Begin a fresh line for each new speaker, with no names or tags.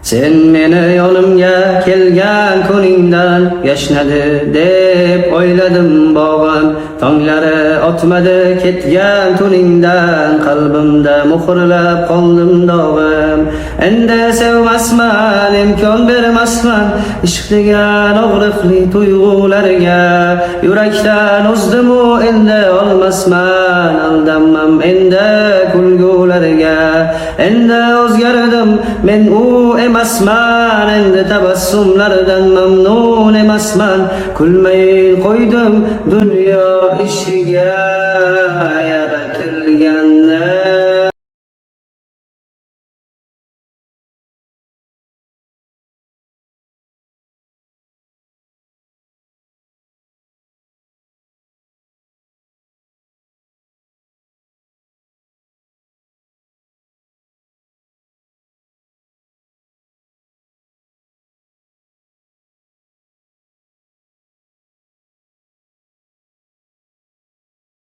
Sen meni yonimga kelgan kuningdan yashnadi deb o'yladim bog'im. Tonglari otmadi ketgan tuningdan, qalbimda muhrlab qoldim dog'im. Endi sevmasman, imkon bermasman ishq degan og'riqli tuyg'ularga. Yurakdan uzdimu endi olmasman, aldanmam endi kulgularga. Endi o'zgardim men u emasman, endi tabassumlardan mamnun emasman. Kulmay qo'ydim dunyo ishiga yaratilganlar.